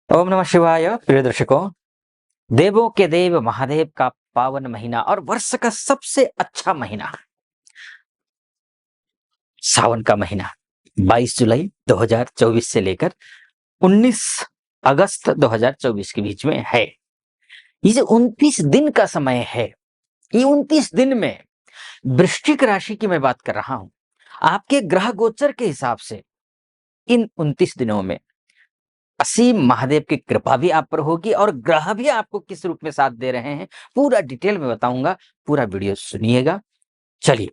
ओम नमः शिवाय। प्रिय दर्शकों, देवों के देव महादेव का पावन महीना और वर्ष का सबसे अच्छा महीना सावन का महीना 22 जुलाई 2024 से लेकर 19 अगस्त 2024 के बीच में है। ये जो 29 दिन का समय है, ये 29 दिन में वृश्चिक राशि की मैं बात कर रहा हूं। आपके ग्रह गोचर के हिसाब से इन 29 दिनों में असीम महादेव की कृपा भी आप पर होगी और ग्रह भी आपको किस रूप में साथ दे रहे हैं, पूरा डिटेल में बताऊंगा। पूरा वीडियो सुनिएगा। चलिए,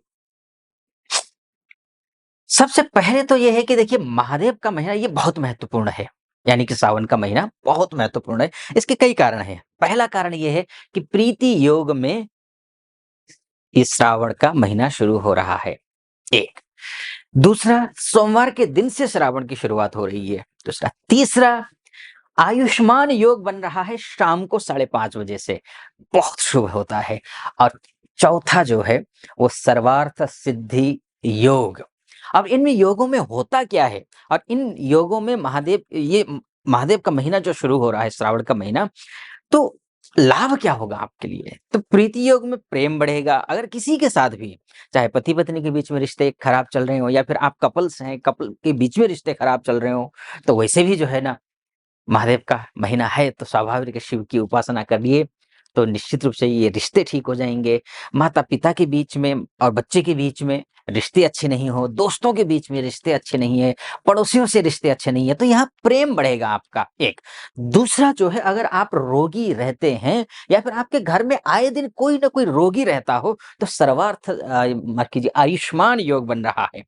सबसे पहले तो यह है कि देखिए, महादेव का महीना ये बहुत महत्वपूर्ण है। यानी कि सावन का महीना बहुत महत्वपूर्ण है। इसके कई कारण हैं। पहला कारण यह है कि प्रीति योग में इस श्रावण का महीना शुरू हो रहा है, एक। दूसरा, सोमवार के दिन से श्रावण की शुरुआत हो रही है। दूसरा, तीसरा, आयुष्मान योग बन रहा है शाम को 5:30 बजे से, बहुत शुभ होता है। और चौथा जो है वो सर्वार्थ सिद्धि योग। अब इनमें योगों में होता क्या है, और इन योगों में महादेव का महीना जो शुरू हो रहा है, श्रावण का महीना, तो लाभ क्या होगा आपके लिए? तो प्रीति योग में प्रेम बढ़ेगा। अगर किसी के साथ भी, चाहे पति पत्नी के बीच में रिश्ते खराब चल रहे हो, या फिर आप कपल्स हैं, कपल के बीच में रिश्ते खराब चल रहे हो, तो वैसे भी जो है ना, महादेव का महीना है तो स्वाभाविक है, शिव की उपासना करिए तो निश्चित रूप से ये रिश्ते ठीक हो जाएंगे। माता पिता के बीच में और बच्चे के बीच में रिश्ते अच्छे नहीं हो, दोस्तों के बीच में रिश्ते अच्छे नहीं है, पड़ोसियों से रिश्ते अच्छे नहीं है, तो यहाँ प्रेम बढ़ेगा आपका, एक। दूसरा जो है, अगर आप रोगी रहते हैं या फिर आपके घर में आए दिन कोई ना कोई रोगी रहता हो, तो सर्वार्थ माफ कीजिए, आयुष्मान योग बन रहा है।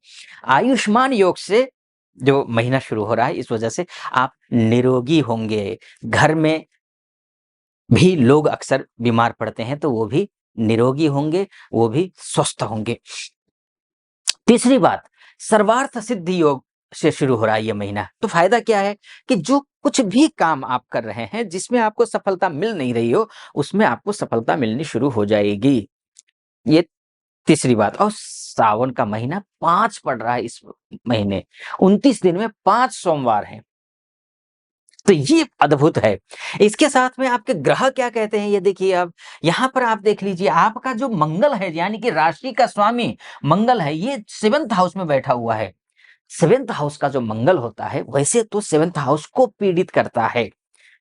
आयुष्मान योग से जो महीना शुरू हो रहा है, इस वजह से आप निरोगी होंगे। घर में भी लोग अक्सर बीमार पड़ते हैं, तो वो भी निरोगी होंगे, वो भी स्वस्थ होंगे। तीसरी बात, सर्वार्थ सिद्धि योग से शुरू हो रहा है ये महीना। तो फायदा क्या है कि जो कुछ भी काम आप कर रहे हैं, जिसमें आपको सफलता मिल नहीं रही हो, उसमें आपको सफलता मिलनी शुरू हो जाएगी। ये तीसरी बात। और सावन का महीना 5 पड़ रहा है इस महीने। 29 दिन में 5 सोमवार हैं। तो ये अद्भुत है। इसके साथ में आपके ग्रह क्या कहते हैं, ये देखिए। अब यहाँ पर आप देख लीजिए, आपका जो मंगल है, यानी कि राशि का स्वामी मंगल है, ये 7th हाउस में बैठा हुआ है। 7th हाउस का जो मंगल होता है, वैसे तो 7th हाउस को पीड़ित करता है।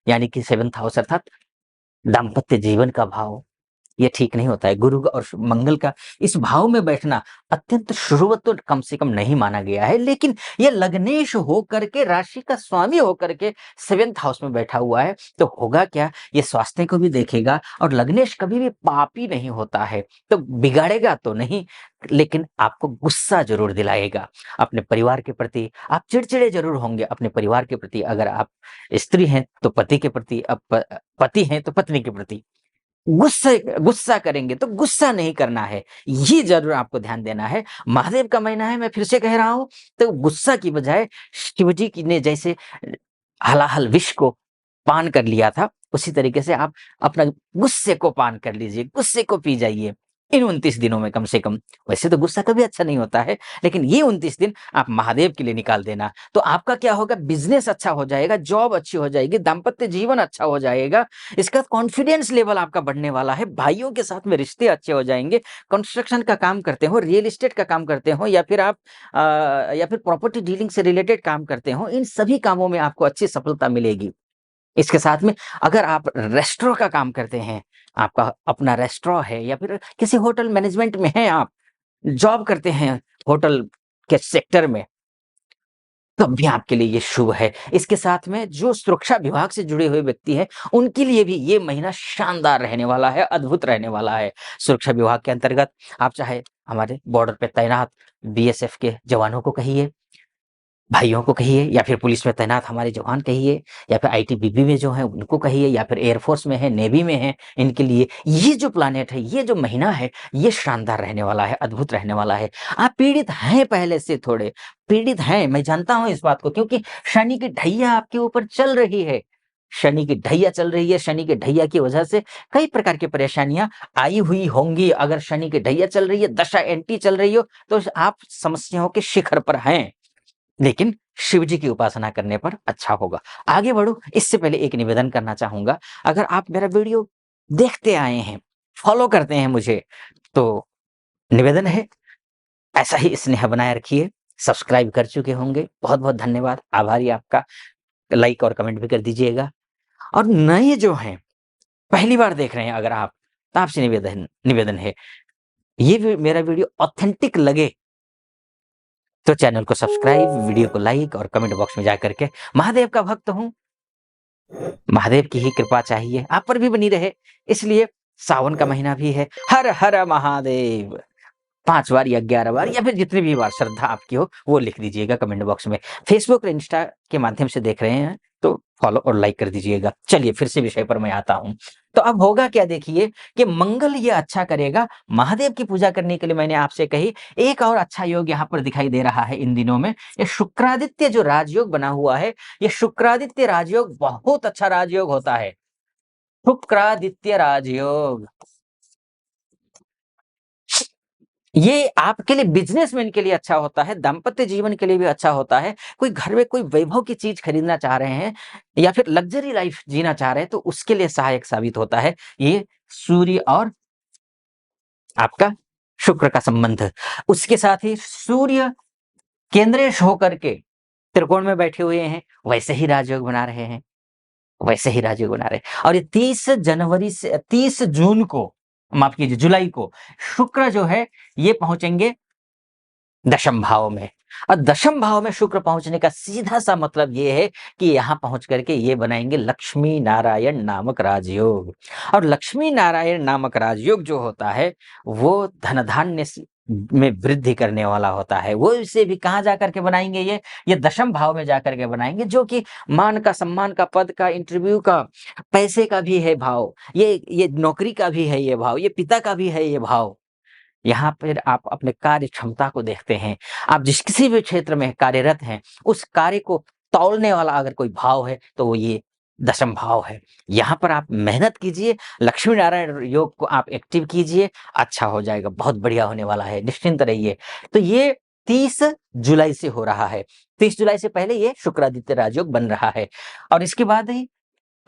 यानी कि 7th हाउस अर्थात दाम्पत्य जीवन का भाव, ये ठीक नहीं होता है। गुरु और मंगल का इस भाव में बैठना अत्यंत शुभ तो कम से कम नहीं माना गया है, लेकिन ये लग्नेश होकर के, राशि का स्वामी होकर के 7th हाउस में बैठा हुआ है, तो होगा क्या, ये स्वास्थ्य को भी देखेगा। और लग्नेश कभी भी पापी नहीं होता है, तो बिगाड़ेगा तो नहीं, लेकिन आपको गुस्सा जरूर दिलाएगा। अपने परिवार के प्रति आप चिड़चिड़े जरूर होंगे, अपने परिवार के प्रति। अगर आप स्त्री हैं तो पति के प्रति, पति हैं तो पत्नी के प्रति गुस्से गुस्सा करेंगे, तो गुस्सा नहीं करना है, ये ज़रूर आपको ध्यान देना है। महादेव का महीना है, मैं फिर से कह रहा हूँ, तो गुस्सा की बजाय शिवजी की ने जैसे हलाहल विष को पान कर लिया था, उसी तरीके से आप अपना गुस्से को पान कर लीजिए, गुस्से को पी जाइए इन 29 दिनों में कम से कम। वैसे तो गुस्सा कभी अच्छा नहीं होता है, लेकिन ये 29 दिन आप महादेव के लिए निकाल देना, तो आपका क्या होगा, बिज़नेस अच्छा हो जाएगा, जॉब अच्छी हो जाएगी, दाम्पत्य जीवन अच्छा हो जाएगा। इसका कॉन्फिडेंस लेवल आपका बढ़ने वाला है, भाइयों के साथ में रिश्ते अच्छे हो जाएंगे। कंस्ट्रक्शन का काम करते हो, रियल एस्टेट का काम करते हो, या फिर आप या फिर प्रॉपर्टी डीलिंग से रिलेटेड काम करते हो, इन सभी कामों में आपको अच्छी सफलता मिलेगी। इसके साथ में अगर आप रेस्टोरेंट का काम करते हैं, आपका अपना रेस्टोरेंट है, या फिर किसी होटल मैनेजमेंट में हैं आप, जॉब करते हैं होटल के सेक्टर में, तब भी आपके लिए ये शुभ है। इसके साथ में जो सुरक्षा विभाग से जुड़े हुए व्यक्ति हैं, उनके लिए भी ये महीना शानदार रहने वाला है, अद्भुत रहने वाला है। सुरक्षा विभाग के अंतर्गत आप चाहे हमारे बॉर्डर पे तैनात बीएसएफ के जवानों को कहिए, भाइयों को कहिए, या फिर पुलिस में तैनात हमारे जवान कहिए, या फिर आईटीबीपी में जो हैं उनको कहिए, या फिर एयरफोर्स में है, नेवी में है, इनके लिए ये जो प्लानेट है, ये जो महीना है, ये शानदार रहने वाला है, अद्भुत रहने वाला है। आप पीड़ित हैं, पहले से थोड़े पीड़ित हैं, मैं जानता हूं इस बात को, क्योंकि शनि की ढैया आपके ऊपर चल रही है। शनि की ढैया चल रही है, शनि की ढैया की वजह से कई प्रकार की परेशानियां आई हुई होंगी। अगर शनि की ढैया चल रही है, दशा एंटी चल रही हो, तो आप समस्याओं के शिखर पर हैं। लेकिन शिव जी की उपासना करने पर अच्छा होगा। आगे बढ़ूँ इससे पहले एक निवेदन करना चाहूँगा, अगर आप मेरा वीडियो देखते आए हैं, फॉलो करते हैं मुझे, तो निवेदन है ऐसा ही स्नेह बनाए रखिए। सब्सक्राइब कर चुके होंगे, बहुत-बहुत धन्यवाद, आभारी आपका। लाइक और कमेंट भी कर दीजिएगा। और नए जो हैं, पहली बार देख रहे हैं अगर आप, तो आपसे निवेदन निवेदन है, ये मेरा वीडियो ऑथेंटिक लगे तो चैनल को सब्सक्राइब, वीडियो को लाइक और कमेंट बॉक्स में जाकर के महादेव का भक्त हूँ, महादेव की ही कृपा चाहिए, आप पर भी बनी रहे। इसलिए सावन का महीना भी है, हर हर महादेव 5 बार या 11 बार या फिर जितनी भी बार श्रद्धा आपकी हो, वो लिख दीजिएगा कमेंट बॉक्स में। फेसबुक और इंस्टा के माध्यम से देख रहे हैं, तो फॉलो और लाइक कर दीजिएगा। चलिए फिर से विषय पर मैं आता हूँ। तो अब होगा क्या देखिए कि मंगल ये अच्छा करेगा, महादेव की पूजा करने के लिए मैंने आपसे कही, एक और अच्छा योग यहाँ पर दिखाई दे रहा है इन दिनों में। ये शुक्रादित्य जो राजयोग बना हुआ है, ये शुक्रादित्य राजयोग बहुत अच्छा राजयोग होता है। शुक्रादित्य राजयोग, ये आपके लिए, बिज़नेसमैन के लिए अच्छा होता है, दाम्पत्य जीवन के लिए भी अच्छा होता है। कोई घर में कोई वैभव की चीज़ खरीदना चाह रहे हैं या फिर लग्ज़री लाइफ़ जीना चाह रहे हैं, तो उसके लिए सहायक साबित होता है ये सूर्य और आपका शुक्र का संबंध। उसके साथ ही सूर्य केंद्रेश होकर के त्रिकोण में बैठे हुए हैं, वैसे ही राजयोग बना रहे हैं, वैसे ही राजयोग बना रहे हैं। और ये 30 जनवरी से 30 जून को, माफ़ कीजिए जुलाई को, शुक्र जो है ये पहुँचेंगे दशम भाव में। और दशम भाव में शुक्र पहुंचने का सीधा सा मतलब ये है कि यहां पहुंच करके ये बनाएंगे लक्ष्मी नारायण नामक राजयोग। और लक्ष्मी नारायण नामक राजयोग जो होता है वो धन धान्य में वृद्धि करने वाला होता है। वो इसे भी कहां जाकर के बनाएंगे, ये दशम भाव में जाकर के बनाएंगे, जो कि मान का, सम्मान का, पद का, इंटरव्यू का, पैसे का भी है भाव, ये नौकरी का भी है ये भाव, ये पिता का भी है ये भाव। यहाँ पर आप अपने कार्य क्षमता को देखते हैं। आप जिस किसी भी क्षेत्र में कार्यरत हैं, उस कार्य को तौलने वाला अगर कोई भाव है, तो वो ये दशम भाव है। यहाँ पर आप मेहनत कीजिए, लक्ष्मी नारायण योग को आप एक्टिव कीजिए, अच्छा हो जाएगा, बहुत बढ़िया होने वाला है, निश्चिंत रहिए। तो ये 30 जुलाई से हो रहा है। 30 जुलाई से पहले ये शुक्रादित्य राजयोग बन रहा है। और इसके बाद ही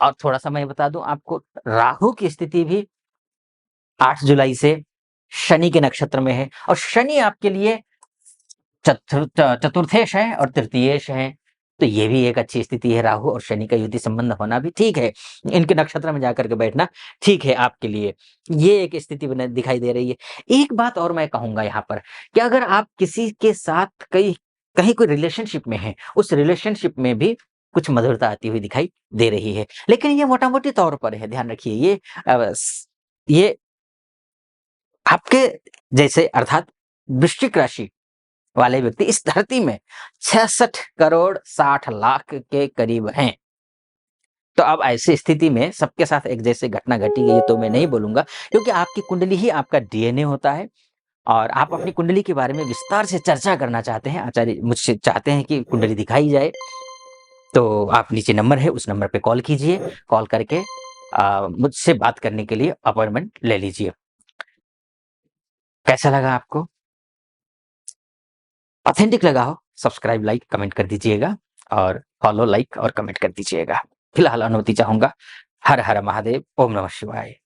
और थोड़ा-सा मैं बता दूँ आपको, राहु की स्थिति भी 8 जुलाई से शनि के नक्षत्र में है। और शनि आपके लिए चतुर्थेश है और तृतीयेश है, तो ये भी एक अच्छी स्थिति है। राहु और शनि का युति संबंध होना भी ठीक है, इनके नक्षत्र में जाकर के बैठना ठीक है आपके लिए, ये एक स्थिति बने दिखाई दे रही है। एक बात और मैं कहूँगा यहाँ पर कि अगर आप किसी के साथ कहीं कोई रिलेशनशिप में हैं, उस रिलेशनशिप में भी कुछ मधुरता आती हुई दिखाई दे रही है। लेकिन ये मोटा-मोटी तौर पर है, ध्यान रखिए, ये आपके जैसे अर्थात वृश्चिक राशि वाले व्यक्ति इस धरती में 66 करोड़ 60 लाख के करीब हैं। तो अब ऐसी स्थिति में सबके साथ एक जैसे घटना घटी है, ये तो मैं नहीं बोलूँगा, क्योंकि आपकी कुंडली ही आपका डीएनए होता है। और आप अपनी कुंडली के बारे में विस्तार से चर्चा करना चाहते हैं, आचार्य मुझसे चाहते हैं कि कुंडली दिखाई जाए, तो आप नीचे नंबर है, उस नंबर पे कॉल कीजिए। कॉल करके मुझसे बात करने के लिए अपॉइंटमेंट ले लीजिए। कैसा लगा आपको? ऑथेंटिक लगा हो, सब्सक्राइब, लाइक, कमेंट कर दीजिएगा और फॉलो, लाइक और कमेंट कर दीजिएगा। फिलहाल अनुमति चाहूँगा। हर हर महादेव, ओम नमः शिवाय।